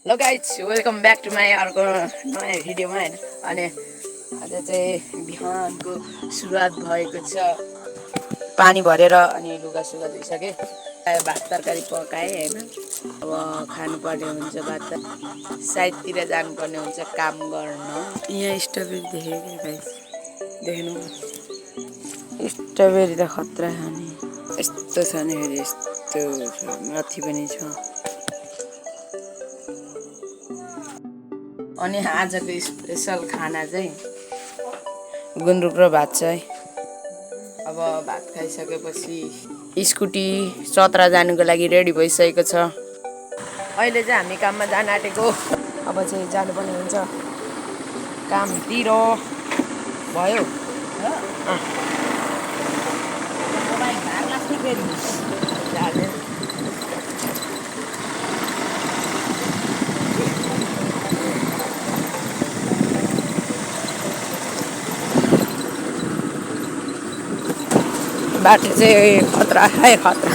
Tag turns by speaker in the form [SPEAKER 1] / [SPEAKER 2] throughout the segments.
[SPEAKER 1] Hello guys, welcome back to my अर्को नयाँ भिडियोमा हैन। अनि आज चाहिँ बिहानको सुरुवात भएको छ। पानी भरेर अनि लुगा सुगा धुइसके। भात तरकारी पकाए हैन। अब खानुपर्ने हुन्छ भात। साइडतिर जानुपर्ने हुन्छ काम गर्न। यहाँ स्ट्रबेरी देखेको गाइस। देख्नु स्ट्रबेरी त खतरा छ नि। यस्तो छ नि फेरि यस्तो माथि पनि छ। अनि आजको स्पेशल खाना चाहिँ गुन्द्रुक र भात छ है। अब भात खाइसकेपछि स्कुटी चतरा जानुको लागि रेडी भइसकेको छ। अहिले चाहिँ हामी काममा जान आँटेको। अब चाहिँ जानुपर्ने हुन्छ कामतिर। भयो बाटो चाहिँ खतरा है खतरा।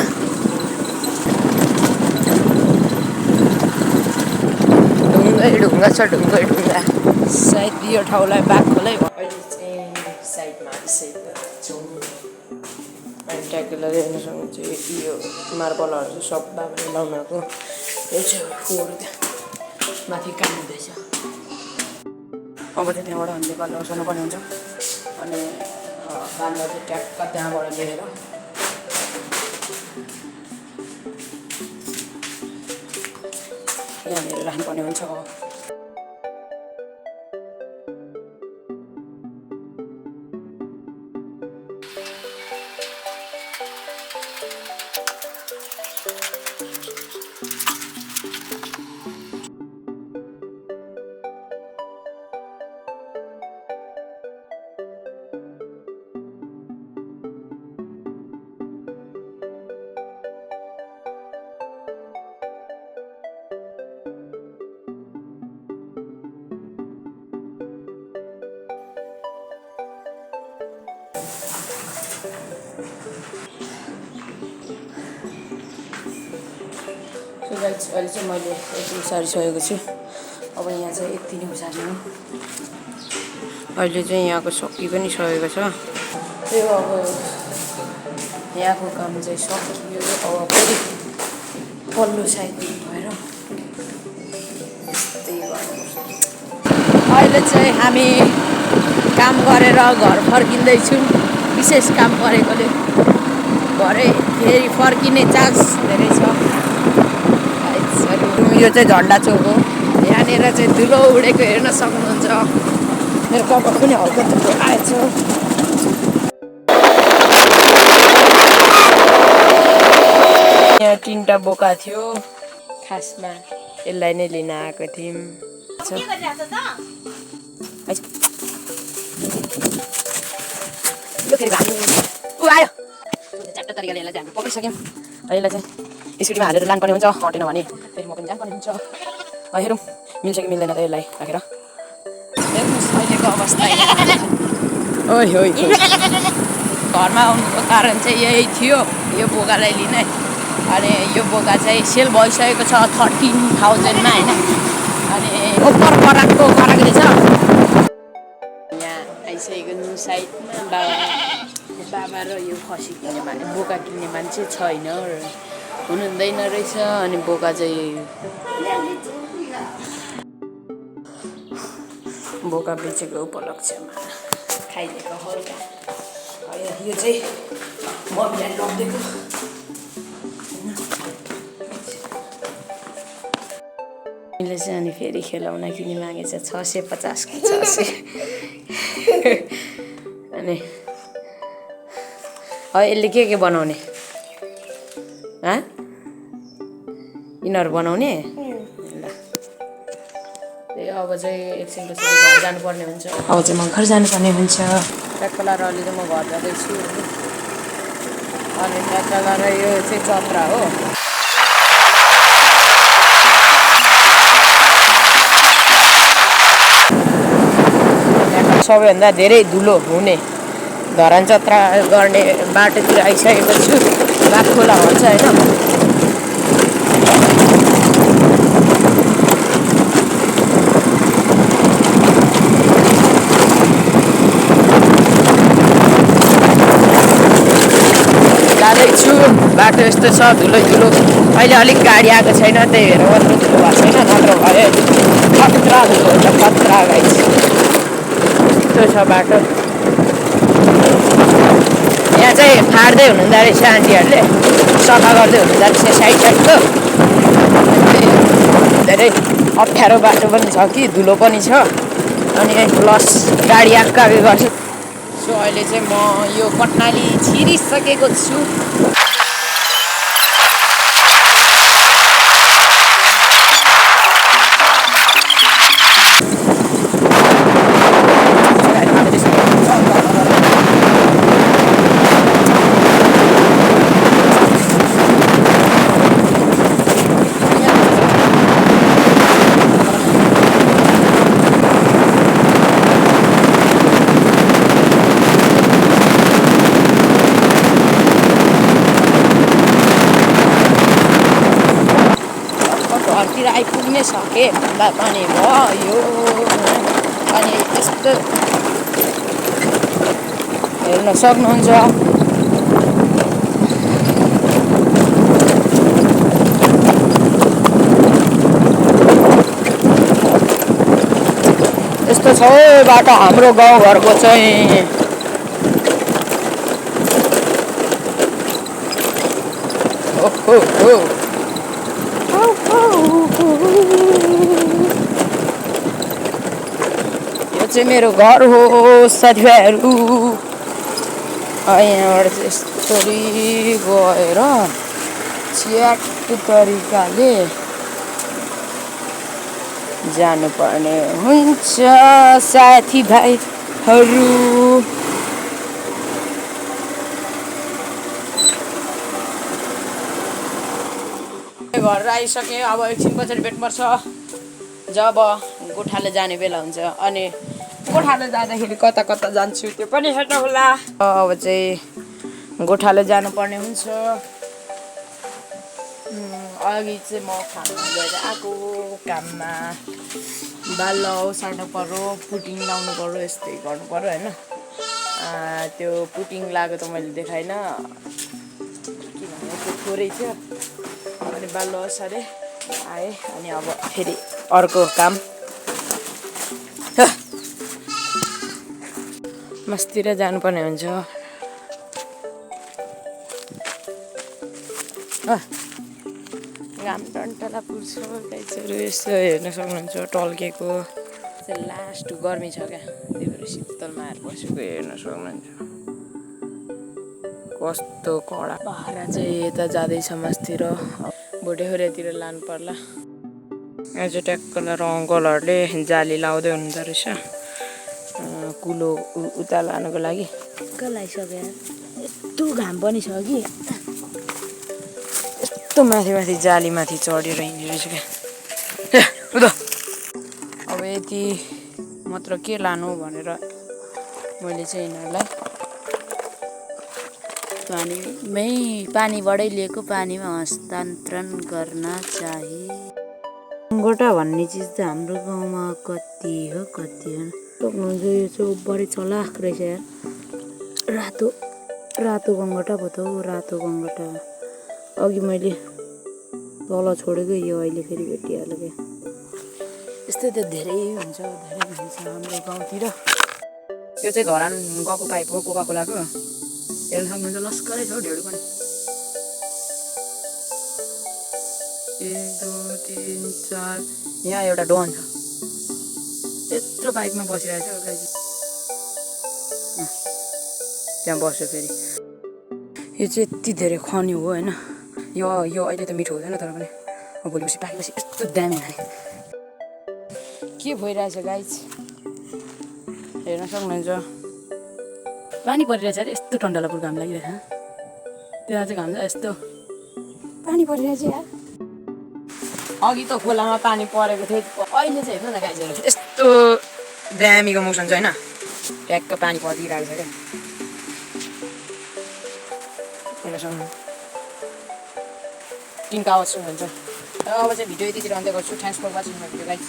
[SPEAKER 1] ढुङ्गा छ ढुङ्गा। सायद यो ठाउँलाई बाघखोलै भयो। अहिले चाहिँ साइडमा आइसकेको छौँ। अनि ट्याकेलर हेर्न सक्नुहुन्छ यो मार्बलहरू चाहिँ सब बाबाले लाउनुको। यो चाहिँ फोहोर त्यहाँ माथि काम हुँदैछ। अब चाहिँ त्यहाँबाट हामीले बाल बसाउनु पर्ने हुन्छ। अनि बालुवा चाहिँ ट्याक्क त्यहाँबाट लिएर यहाँनिर राख्नुपर्ने हुन्छ। अहिले चाहिँ मैले यति उसारिसकेको छु। अब यहाँ चाहिँ यति नै उसार्ने हो। अहिले चाहिँ यहाँको सकि पनि सकेको छ। त्यो अब यहाँको काम चाहिँ सकियो। अब फेरि पल्लो साइड भएर यस्तै गर्नुपर्छ। अहिले चाहिँ हामी काम गरेर घर फर्किँदैछौँ। विशेष काम गरेकोले भरे फेरि फर्किने चान्स धेरै छ। यो चाहिँ झन्डा चौक हो। यहाँनिर चाहिँ धुलो उडेको हेर्न सक्नुहुन्छ। मेरो कपाल पनि हल्का धुलो आएछ। यहाँ 3टा बोका थियो। खासमा यसलाई नै लिन आएको थियौँ। आयो चारवटा तरिकाले यसलाई चाहिँ हामी पकाइसक्यौँ। यसलाई चाहिँ स्कुटीमा हालेर लानुपर्ने हुन्छ। हटेन भने फेरि म पनि जानुपर्ने हुन्छ। हेरौँ मिल्छ कि मिल्दैन त यसलाई राखेर। हेर्नुहोस् अहिलेको अवस्था। ओइ घरमा आउनुको कारण चाहिँ यही थियो, यो बोकालाई लिने। अनि यो बोका चाहिँ सेल भइसकेको छ 13,000मा होइन। अनि ओपर पराकको कराएको छ। यहाँ आइसकेको साइडमा बाबा र यो खसी किन्ने मान्छे बोका किन्ने मान्छे छैन हुनुहुँदैन रहेछ। अनि बोका चाहिँ बोका बेचेको उपलक्ष्यमा खाइदिएको हल्का। यो चाहिँ मम्मीलाई लगिदिएको। मैले चाहिँ अनि फेरि खेलाउन किनी मागेछ 650 कि 600। अनि यसले के बनाउने यिनीहरू बनाउने। अब चाहिँ एकछिनपछि घर जानुपर्ने हुन्छ। अब चाहिँ म घर जानुपर्ने हुन्छ। ट्याक्कला र अलि चाहिँ म घर जाँदैछु। अनि ट्याक्कला र यो चाहिँ चतरा हो। सबैभन्दा धेरै धुलो हुने धरान चतरा गर्ने बाटोतिर आइसकेको छु। बाघखोला भन्छ होइन। बाटो यस्तो छ धुलो धुलो अहिले अलिक गाडी आएको छैन त्यही भएर मात्र धुलो भएको छैन नत्र भए खतरा धुलो हुन्छ खतरा गाइस यस्तो छ बाटो यहाँ चाहिँ फाड्दै हुनुहुँदो रहेछ आन्टीहरूले सफा गर्दै हुनुहुँदो रहेछ साइड साइडको धेरै अप्ठ्यारो बाटो पनि छ कि धुलो पनि छ अनि प्लस गाडी आक्काबी गर्छ सो अहिले चाहिँ म यो कट्नाली छिरिसकेको छु घरतिर आइपुग्नै सकेँ भन्दा पनि भयो अनि यस्तो हेर्न सक्नुहुन्छ यस्तो छ बाटो हाम्रो गाउँघरको चाहिँ ओहो यो चाहिँ मेरो घर हो साथीभाइहरू यहाँबाट चाहिँ यस्तरी गएर च्याटको तरिकाले जानुपर्ने हुन्छ साथीभाइहरू घर आइसकेँ अब एकछिन पछाडि भेट पर्छ जब गोठालो जाने बेला हुन्छ अनि गोठालो जाँदाखेरि कता कता जान्छु त्यो पनि हेर्नु होला अब चाहिँ गोठालो जानुपर्ने हुन्छ अघि चाहिँ म खाना गएर आएको काममा बाल सार्नु पर्यो पुटिङ लाउनु पर्यो यस्तै गर्नु पर्यो होइन त्यो पुटिङ लगाएको त मैले देखाइनँ किनभने त्यो थोरै थियो अनि बाल सारे आएँ अनि अब फेरि अर्को काम मस्तिर जानुपर्ने हुन्छ घाम टन्टला पुग्छ गाइसहरू यसो हेर्न सक्नुहुन्छ टल्केको चाहिँ लास्ट गर्मी छ क्या त्यही भएर शीतलमा आएर बसेको हेर्न सक्नुहुन्छ कस्तो कडा पहरा चाहिँ यता जाँदैछ मस्तिर भोटेखोरीतिर लानु पर्ला यहाँ चाहिँ ट्याक्कला र अङ्कलहरूले जाली लाउँदै हुनुहुँदो रहेछ कुलो उता लानुको लागि लगाइसक्यो यस्तो घाम पनि छ कि यस्तो माथि माथि जालीमाथि चढेर हिँड्ने रहेछ क्या अब यति मात्र के लानु भनेर मैले चाहिँ यिनीहरूलाई पानीबाटै लिएको पानीमा हस्तान्तरण गर्न चाहे गोटा भन्ने चिज त हाम्रो गाउँमा कति हो कति हो सक्नुहुन्छ यो चाहिँ बढी चलाक रहेछ यार रातो रातो गङ्गटा पो त हो रातो गङ्गटा अघि मैले तल छोडेको यो अहिले फेरि भेटिहाल्यो क्या यस्तै त धेरै हुन्छ हाम्रो गाउँतिर यो चाहिँ धरान गएको पाइप हो कोका कोलाको हेर्न सक्नुहुन्छ लस्करै छ ढेँडो पनि 1 2 3 4 यहाँ एउटा डोन छ यत्रो बाइकमा बसिरहेछ त्यहाँ बस्यो फेरि यो चाहिँ यति धेरै खन्यो हो होइन यो अहिले त मिठो हुँदैन तर पनि भोलि पर्सि पाकेपछि यस्तो दामी खाने के भइरहेछ गाइज हेर्न सक्नुहुन्छ पानी परिरहेछ अरे यस्तो टन्डलापुर घाम लागिरहेछ त्यहाँ चाहिँ घाम छ यस्तो पानी परिरहेछ यार अघि त खोलामा पानी परेको थियो अहिले चाहिँ हेर्नु न गाइजहरू यस्तो दामीको मौसम छ होइन ट्याक्क पानी परिरहेको छ क्या हेर्न सक्नु टिनको आवाज सुन्नुहुन्छ अब चाहिँ भिडियो यतितिर अन्त्य गर्छु thanks for watching my video guys